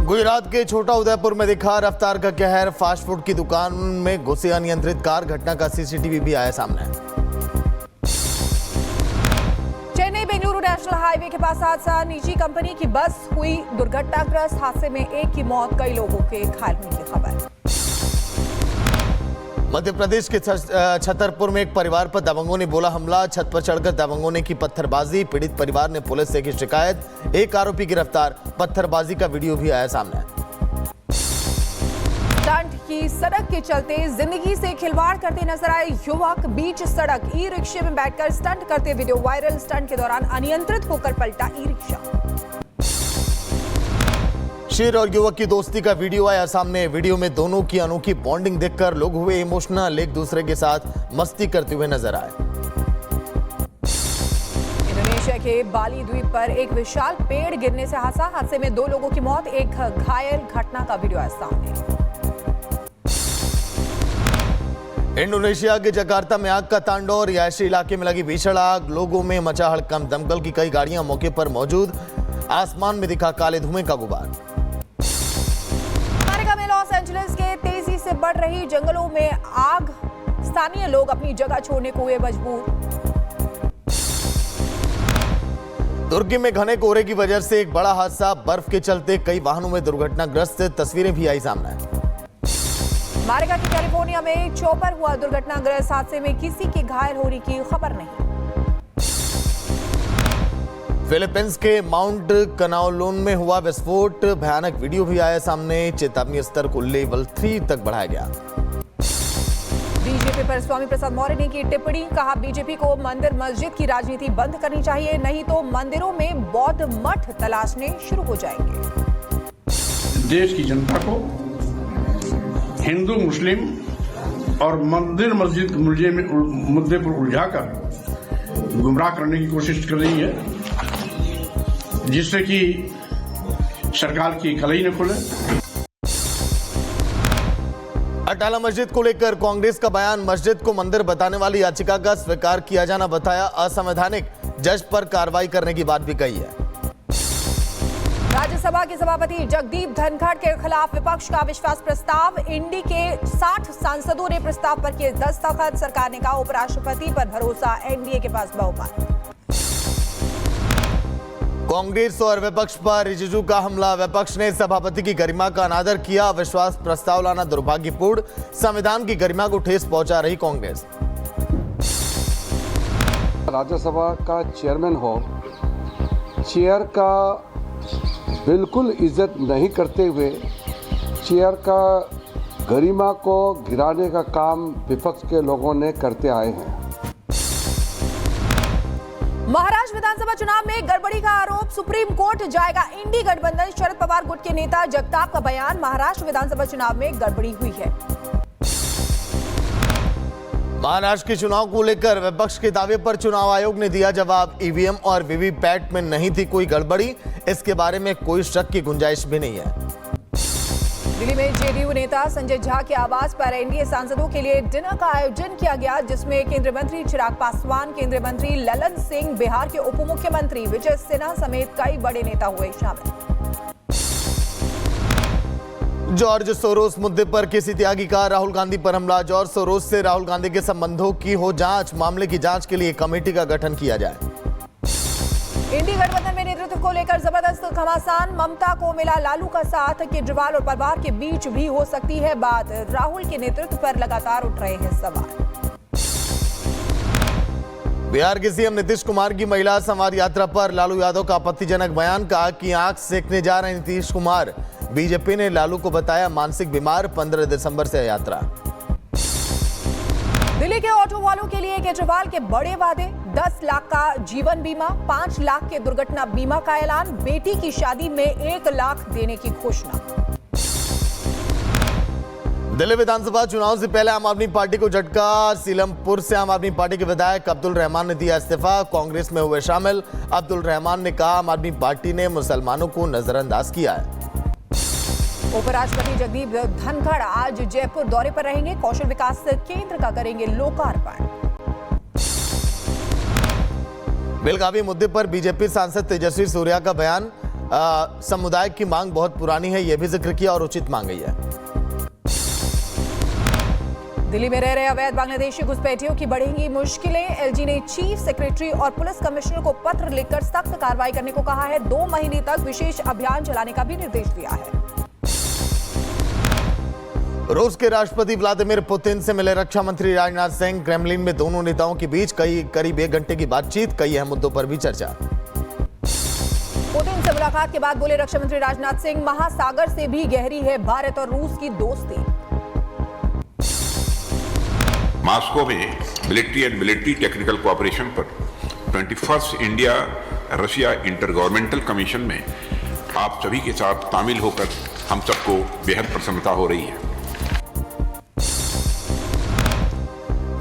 गुजरात के छोटा उदयपुर में दिखा रफ्तार का कहर। फास्ट फूड की दुकान में घुसी अनियंत्रित कार, घटना का सीसीटीवी भी आया सामने। चेन्नई बेंगलुरु नेशनल हाईवे के पास हादसा। निजी कंपनी की बस हुई दुर्घटनाग्रस्त। हादसे में एक की मौत, कई लोगों के घायल होने की खबर। मध्य प्रदेश के छतरपुर में एक परिवार पर दबंगों ने बोला हमला। छत पर चढ़कर दबंगों ने की पत्थरबाजी। पीड़ित परिवार ने पुलिस से की शिकायत। एक आरोपी गिरफ्तार। पत्थरबाजी का वीडियो भी आया सामने। स्टंट की सड़क के चलते जिंदगी से खिलवाड़ करते नजर आए युवक। बीच सड़क ई रिक्शे में बैठकर स्टंट करते वीडियो वायरल। स्टंट के दौरान अनियंत्रित होकर पलटा ई रिक्शा। शेर और युवक की दोस्ती का वीडियो आया सामने। वीडियो में दोनों की अनोखी बॉन्डिंग देखकर लोग हुए इमोशनल। एक दूसरे के साथ मस्ती करते हुए नजर आए। इंडोनेशिया के बाली द्वीप पर एक विशाल पेड़ गिरने से हादसा। हादसे में 2 लोगों की मौत, एक घायल। घटना का वीडियो आया सामने। इंडोनेशिया के जकार्ता में आग का तांडव। रिहायशी इलाके में लगी भीषण आग। लोगों में मचा हड़कंप। दमकल की कई गाड़ियां मौके पर मौजूद। आसमान में दिखा काले धुएं का गुबार। लॉस एंजलिस के तेजी से बढ़ रही जंगलों में आग। स्थानीय लोग अपनी जगह छोड़ने को हुए मजबूर। तुर्की में घने कोहरे की वजह से एक बड़ा हादसा। बर्फ के चलते कई वाहनों में दुर्घटनाग्रस्त। तस्वीरें भी आई सामने। अमेरिका की कैलिफोर्निया में चॉपर हुआ दुर्घटनाग्रस्त। हादसे में किसी के घायल होने की खबर नहीं। फिलीपींस के माउंट कनाओलोन में हुआ विस्फोट। भयानक वीडियो भी आया सामने। चेतावनी स्तर को लेवल 3 तक बढ़ाया गया। बीजेपी पर स्वामी प्रसाद मौर्य ने की टिप्पणी। कहा बीजेपी को मंदिर मस्जिद की राजनीति बंद करनी चाहिए, नहीं तो मंदिरों में बौद्ध मठ तलाशने शुरू हो जाएंगे। देश की जनता को हिंदू मुस्लिम और मंदिर मस्जिद मुद्दे पर उलझाकर गुमराह करने की कोशिश कर रही है, जिससे कि सरकार की कलई न खुले। अटाला मस्जिद को लेकर कांग्रेस का बयान। मस्जिद को मंदिर बताने वाली याचिका का स्वीकार किया जाना बताया असंवैधानिक। जज पर कार्रवाई करने की बात भी कही है। राज्यसभा के सभापति जगदीप धनखड़ के खिलाफ विपक्ष का अविश्वास प्रस्ताव। इंडी के 60 सांसदों ने प्रस्ताव पर किए दस्तखत। सरकार ने कहा उपराष्ट्रपति पर भरोसा, एनडीए के पास बहुमत। कांग्रेस और विपक्ष पर रिजिजू का हमला। विपक्ष ने सभापति की गरिमा का अनादर किया। अविश्वास प्रस्ताव लाना दुर्भाग्यपूर्ण। संविधान की गरिमा को ठेस पहुंचा रही कांग्रेस। राज्यसभा का चेयरमैन हो, चेयर का बिल्कुल इज्जत नहीं करते हुए चेयर का गरिमा को गिराने का काम विपक्ष के लोगों ने करते आए हैं। महाराष्ट्र विधानसभा चुनाव में गड़बड़ी का आरोप। सुप्रीम कोर्ट जाएगा इंडी गठबंधन। शरद पवार गुट के नेता जगताप का बयान। महाराष्ट्र विधानसभा चुनाव में गड़बड़ी हुई है। महाराष्ट्र के चुनाव को लेकर विपक्ष के दावे पर चुनाव आयोग ने दिया जवाब। ईवीएम और वीवीपैट में नहीं थी कोई गड़बड़ी। इसके बारे में कोई शक की गुंजाइश भी नहीं है। दिल्ली में जेडीयू नेता संजय झा के आवास पर एनडीए सांसदों के लिए डिनर का आयोजन किया गया, जिसमें केंद्रीय मंत्री चिराग पासवान, केंद्रीय मंत्री ललन सिंह, बिहार के उप मुख्यमंत्री विजय सिन्हा समेत कई बड़े नेता हुए शामिल। जॉर्ज सोरोस मुद्दे पर किसी त्यागी का राहुल गांधी पर हमला। जॉर्ज सोरोस से राहुल गांधी के संबंधों की हो जांच। मामले की जांच के लिए कमेटी का गठन किया जाए। इंडी गठबंधन में नेतृत्व को लेकर जबरदस्त घमासान। ममता को मिला लालू का साथ। केजरीवाल और पवार के बीच भी हो सकती है बात। राहुल के नेतृत्व पर लगातार उठ रहे हैं सवाल। बिहार के सीएम नीतीश कुमार की महिला संवाद यात्रा पर लालू यादव का आपत्तिजनक बयान। कहा कि आंख सेकने जा रहे नीतीश कुमार। बीजेपी ने लालू को बताया मानसिक बीमार। 15 दिसंबर से यात्रा। दिल्ली के ऑटो वालों के लिए केजरीवाल के बड़े वादे। 10 लाख का जीवन बीमा, 5 लाख के दुर्घटना बीमा का ऐलान। बेटी की शादी में 1 लाख देने की घोषणा। दिल्ली विधानसभा चुनाव से पहले आम आदमी पार्टी को झटका। सीलमपुर से आम आदमी पार्टी के विधायक अब्दुल रहमान ने दिया इस्तीफा। कांग्रेस में हुए शामिल। अब्दुल रहमान ने कहा आम आदमी पार्टी ने मुसलमानों को नजरअंदाज किया है। उपराष्ट्रपति जगदीप धनखड़ आज जयपुर दौरे पर रहेंगे। कौशल विकास केंद्र का करेंगे लोकार्पण। बेलगावी मुद्दे पर बीजेपी सांसद तेजस्वी सूर्या का बयान। समुदाय की मांग बहुत पुरानी है, यह भी जिक्र किया और उचित मांग गई है। दिल्ली में रह रहे अवैध बांग्लादेशी घुसपैठियों की बढ़ेंगी मुश्किलें। एलजी ने चीफ सेक्रेटरी और पुलिस कमिश्नर को पत्र लिखकर सख्त कार्रवाई करने को कहा है। 2 महीने तक विशेष अभियान चलाने का भी निर्देश दिया है। रूस के राष्ट्रपति व्लादिमीर पुतिन से मिले रक्षा मंत्री राजनाथ सिंह। क्रेमलिन में दोनों नेताओं के बीच करीब 1 घंटे की बातचीत, कई अहम मुद्दों पर भी चर्चा। पुतिन से मुलाकात के बाद बोले रक्षा मंत्री राजनाथ सिंह, महासागर से भी गहरी है भारत और रूस की दोस्ती। मॉस्को में military and military technical cooperation पर 21st India Russia inter governmental commission में आप सभी के साथ शामिल होकर हम सबको बेहद प्रसन्नता हो रही है।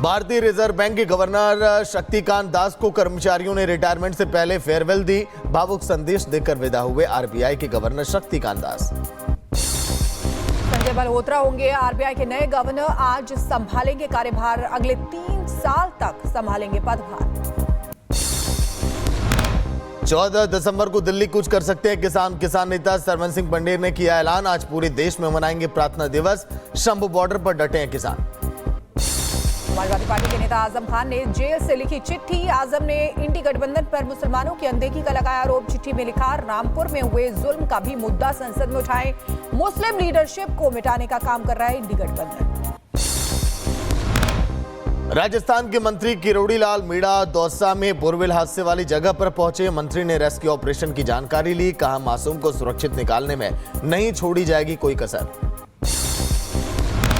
भारतीय रिजर्व बैंक के गवर्नर शक्तिकांत दास को कर्मचारियों ने रिटायरमेंट से पहले फेयरवेल दी। भावुक संदेश देकर विदा हुए आरबीआई के गवर्नर शक्तिकांत दास। संजय मल्होत्रा होंगे आरबीआई के नए गवर्नर। आज संभालेंगे कार्यभार, अगले 3 साल तक संभालेंगे पदभार। 14 दिसंबर को दिल्ली कूच कर सकते हैं किसान नेता सरवन सिंह पंडेर ने किया ऐलान। आज पूरे देश में मनाएंगे प्रार्थना दिवस, शंभू बॉर्डर पर डटे हैं किसान। समाजवादी पार्टी के नेता आजम खान ने जेल से लिखी चिट्ठी। आजम ने इंडी गठबंधन पर मुसलमानों की अनदेखी का लगाया आरोप। चिट्ठी में लिखा, रामपुर में हुए जुल्म का भी मुद्दा संसद में उठाएं। मुस्लिम लीडरशिप को मिटाने का काम कर रहा है इंडी गठबंधन। राजस्थान के मंत्री किरोड़ी लाल मीणा दौसा में बोरवेल हादसे वाली जगह पर पहुंचे। मंत्री ने रेस्क्यू ऑपरेशन की जानकारी ली। कहा, मासूम को सुरक्षित निकालने में नहीं छोड़ी जाएगी कोई कसर।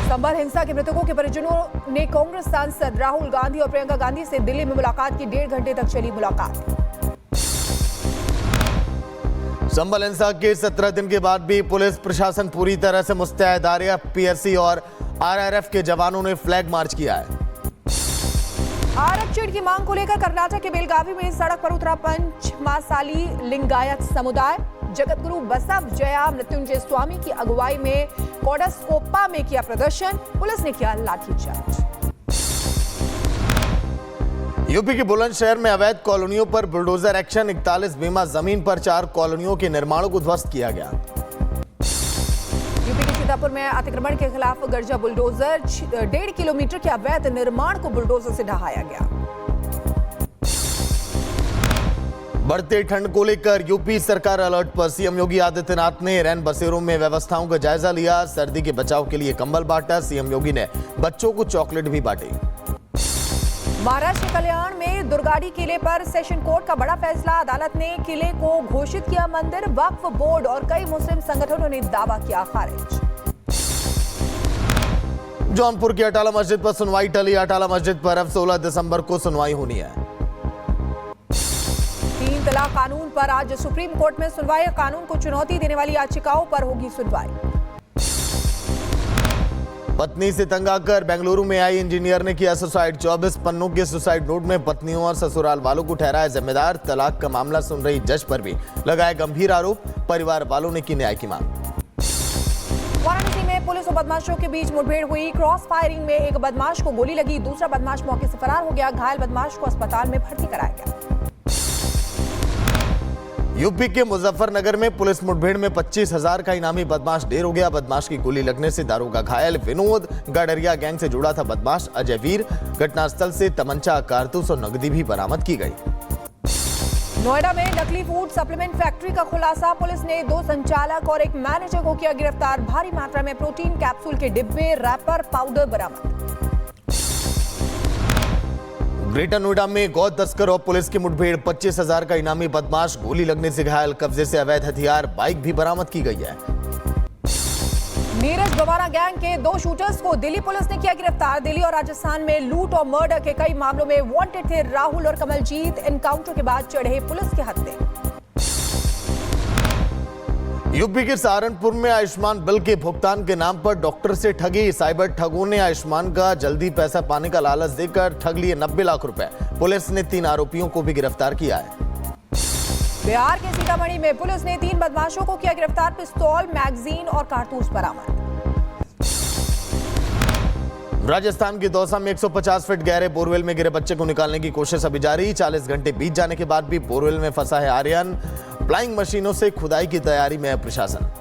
संभल हिंसा के मृतकों के परिजनों ने कांग्रेस सांसद राहुल गांधी और प्रियंका गांधी से दिल्ली में मुलाकात की। 1.5 घंटे तक चली मुलाकात। संभल हिंसा के 17 दिन के बाद भी पुलिस प्रशासन पूरी तरह से मुस्तैद। आरएएफ, पीएससी और आरआरएफ के जवानों ने फ्लैग मार्च किया है। आरक्षण की मांग को लेकर कर्नाटक के बेलगावी में सड़क पर उतरा पंचमासाली लिंगायत समुदाय। जगतगुरु बसव जया मृत्युंजय स्वामी की अगुवाई में कोडस्कोपा में किया प्रदर्शन। पुलिस ने किया लाठीचार्ज। यूपी के बुलंदशहर में अवैध कॉलोनियों पर बुलडोजर एक्शन। 41 बीमा जमीन पर 4 कॉलोनियों के निर्माणों को ध्वस्त किया गया। यूपी के सीतापुर में अतिक्रमण के खिलाफ गर्जा बुलडोजर। 1.5 किलोमीटर के अवैध निर्माण को बुलडोजर से ढहाया गया। बढ़ते ठंड को लेकर यूपी सरकार अलर्ट पर। सीएम योगी आदित्यनाथ ने रैन बसेरों में व्यवस्थाओं का जायजा लिया। सर्दी के बचाव के लिए कंबल बांटा। सीएम योगी ने बच्चों को चॉकलेट भी बांटी। महाराष्ट्र के कल्याण में दुर्गाड़ी किले पर सेशन कोर्ट का बड़ा फैसला। अदालत ने किले को घोषित किया मंदिर। वक्फ बोर्ड और कई मुस्लिम संगठनों ने दावा किया खारिज। जौनपुर की अटाला मस्जिद पर सुनवाई टली। अटाला मस्जिद पर अब 16 दिसंबर को सुनवाई होनी है। 3 तलाक कानून पर आज सुप्रीम कोर्ट में सुनवाई। कानून को चुनौती देने वाली याचिकाओं पर होगी सुनवाई। पत्नी से तंग आकर बेंगलुरु में आई इंजीनियर ने किया सुसाइड। 24 पन्नों के सुसाइड नोट में पत्नियों और ससुराल वालों को ठहराया जिम्मेदार। तलाक का मामला सुन रही जज पर भी लगाए गंभीर आरोप। परिवार वालों ने की न्याय की मांग। वाराणसी में पुलिस और बदमाशों के बीच मुठभेड़ हुई। क्रॉस फायरिंग में एक बदमाश को गोली लगी। दूसरा बदमाश मौके से फरार हो गया। घायल बदमाश को अस्पताल में भर्ती कराया गया। यूपी के मुजफ्फरनगर में पुलिस मुठभेड़ में 25,000 का इनामी बदमाश ढेर हो गया। बदमाश की गोली लगने से दारोगा घायल। विनोद गाडरिया गैंग से जुड़ा था बदमाश अजय वीर। घटनास्थल से तमंचा, कारतूस और नकदी भी बरामद की गई। नोएडा में नकली फूड सप्लीमेंट फैक्ट्री का खुलासा। पुलिस ने 2 संचालक और एक मैनेजर को किया गिरफ्तार। भारी मात्रा में प्रोटीन कैप्सूल के डिब्बे, रैपर, पाउडर बरामद। ग्रेटर नोएडा में गौ तस्कर और पुलिस की मुठभेड़। 25,000 का इनामी बदमाश गोली लगने से घायल। कब्जे से अवैध हथियार, बाइक भी बरामद की गई है। नीरज गवाना गैंग के 2 शूटर्स को दिल्ली पुलिस ने किया गिरफ्तार। दिल्ली और राजस्थान में लूट और मर्डर के कई मामलों में वांटेड थे राहुल और कमलजीत। एनकाउंटर के बाद चढ़े पुलिस के हत्थे। यूपी के सहारनपुर में आयुष्मान बिल के भुगतान के नाम पर डॉक्टर से ठगी। साइबर ठगों ने आयुष्मान का जल्दी पैसा पाने का लालच देकर ठग लिए 90 लाख रुपए। पुलिस ने 3 आरोपियों को भी गिरफ्तार किया है। बिहार के सीतामढ़ी में पुलिस ने 3 बदमाशों को किया गिरफ्तार। पिस्तौल, मैगजीन और कारतूस बरामद। राजस्थान की दौसा में 150 फीट गहरे बोरवेल में गिरे बच्चे को निकालने की कोशिश अभी जारी। 40 घंटे बीत जाने के बाद भी बोरवेल में फंसा है आर्यन। फ्लाइंग मशीनों से खुदाई की तैयारी में है प्रशासन।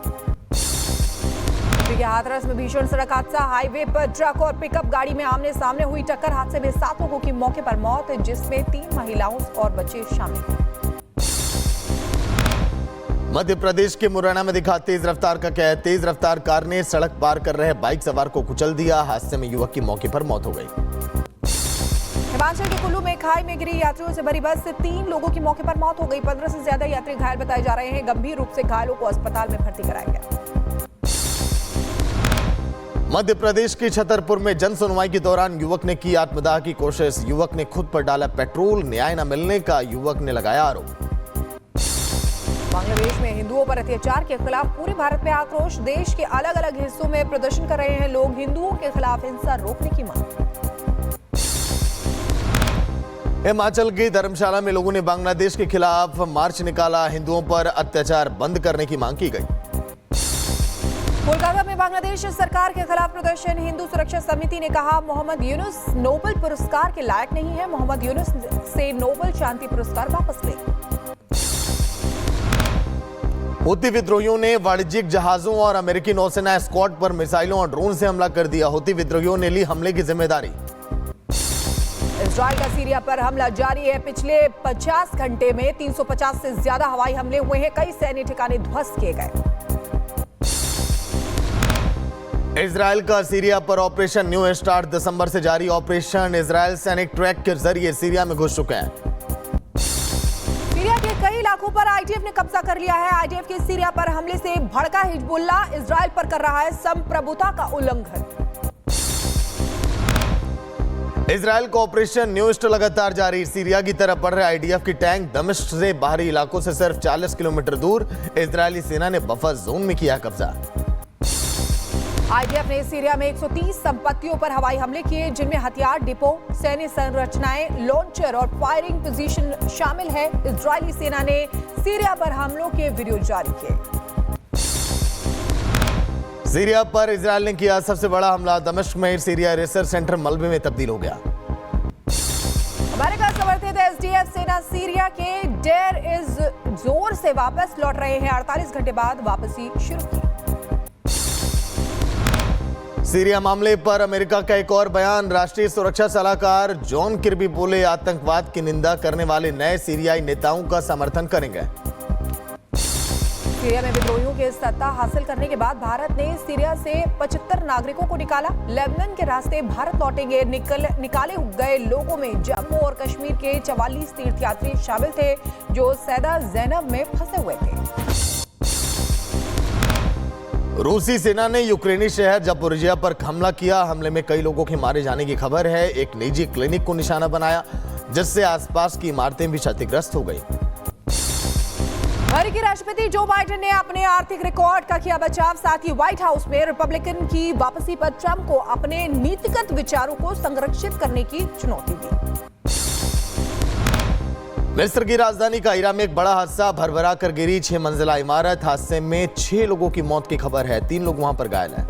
हाथरस में भीषण सड़क हादसा। हाईवे पर ट्रक और पिकअप गाड़ी में आमने सामने हुई टक्कर। हादसे में 7 लोगों की मौके पर मौत, जिसमें 3 महिलाओं और बच्चे शामिल हैं। मध्य प्रदेश के मुरैना में दिखा तेज रफ्तार का कहर। तेज रफ्तार कार ने सड़क पार कर रहे बाइक सवार को कुचल दिया। हादसे में युवक की मौके पर मौत हो गई। हिमाचल के कुल्लू में खाई में गिरी यात्रियों से भरी बस से 3 लोगों की मौके पर मौत हो गई। 15 से ज्यादा यात्री घायल बताए जा रहे हैं। गंभीर रूप से घायलों को अस्पताल में भर्ती कराया गया। मध्य प्रदेश के छतरपुर में जन सुनवाई के दौरान युवक ने की आत्मदाह की कोशिश। युवक ने खुद पर डाला पेट्रोल। न्याय न मिलने का युवक ने लगाया आरोप। बांग्लादेश में हिंदुओं पर अत्याचार के खिलाफ पूरे भारत में आक्रोश। देश के अलग अलग हिस्सों में प्रदर्शन कर रहे हैं लोग। हिंदुओं के खिलाफ हिंसा रोकने की मांग। हिमाचल की धर्मशाला में लोगों ने बांग्लादेश के खिलाफ मार्च निकाला। हिंदुओं पर अत्याचार बंद करने की मांग की गई। कोलकाता में बांग्लादेश सरकार के खिलाफ प्रदर्शन। हिंदू सुरक्षा समिति ने कहा मोहम्मद यूनुस नोबेल पुरस्कार के लायक नहीं है। मोहम्मद यूनुस से नोबेल शांति पुरस्कार वापस ले। हूती विद्रोहियों ने वाणिज्यिक जहाजों और अमेरिकी नौसेना एस्कॉर्ट पर मिसाइलों और ड्रोन से हमला कर दिया। हूती विद्रोहियों ने ली हमले की जिम्मेदारी। इजराइल का सीरिया पर हमला जारी है। पिछले 50 घंटे में 350 से ज्यादा हवाई हमले हुए हैं। कई सैन्य ठिकाने ध्वस्त किए गए। इजराइल का सीरिया पर ऑपरेशन न्यू स्टार्ट। दिसंबर से जारी ऑपरेशन। इजराइल सैनिक ट्रैक के जरिए सीरिया में घुस चुके हैं। सीरिया के कई इलाकों पर आईडीएफ ने कब्जा कर लिया है। आईडीएफ के सीरिया पर हमले से भड़का हिजबुल्लाह इजराइल पर कर रहा है संप्रभुता का उल्लंघन। इजराइल का ऑपरेशन न्यू स्टार्ट लगातार जारी। सीरिया की तरफ बढ़ रहे आईडीएफ की टैंक। दमिश्क से बाहरी इलाकों से सिर्फ 40 किलोमीटर दूर इजरायली सेना ने बफर जोन में किया कब्जा। आईडीएफ ने सीरिया में 130 संपत्तियों पर हवाई हमले किए, जिनमें हथियार डिपो, सैन्य संरचनाएं, लॉन्चर और फायरिंग पोजीशन शामिल है। इजरायली सेना ने सीरिया पर हमलों के वीडियो जारी किए। सीरिया पर इजरायल ने किया सबसे बड़ा हमला। दमिश्क में सीरिया रिसर्च सेंटर मलबे में तब्दील हो गया। अमेरिका समर्थित एसडीएफ सेना सीरिया के डेर इज जोर से वापस लौट रहे हैं। 48 घंटे बाद वापसी शुरू की। सीरिया मामले पर अमेरिका का एक और बयान। राष्ट्रीय सुरक्षा सलाहकार जॉन किर्बी बोले आतंकवाद की निंदा करने वाले नए सीरियाई नेताओं का समर्थन करेंगे। सीरिया में विद्रोहियों के सत्ता हासिल करने के बाद भारत ने सीरिया से 75 नागरिकों को निकाला। लेबनान के रास्ते भारत लौटेंगे। निकाले गए लोगों में जम्मू और कश्मीर के 44 तीर्थयात्री शामिल थे, जो सैदा ज़ैनब में फंसे हुए थे। रूसी सेना ने यूक्रेनी शहर जापोरिजिया पर हमला किया। हमले में कई लोगों के मारे जाने की खबर है। एक निजी क्लिनिक को निशाना बनाया, जिससे आसपास की इमारतें भी क्षतिग्रस्त हो गई। अमेरिकी राष्ट्रपति जो बाइडेन ने अपने आर्थिक रिकॉर्ड का किया बचाव। साथ ही व्हाइट हाउस में रिपब्लिकन की वापसी पर ट्रंप को अपने नीतिगत विचारों को संरक्षित करने की चुनौती दी। मिस्र की राजधानी काहिरा में एक बड़ा हादसा। भरभरा कर गिरी 6 मंजिला इमारत। हादसे में 6 लोगों की मौत की खबर है। 3 लोग वहां पर घायल हैं।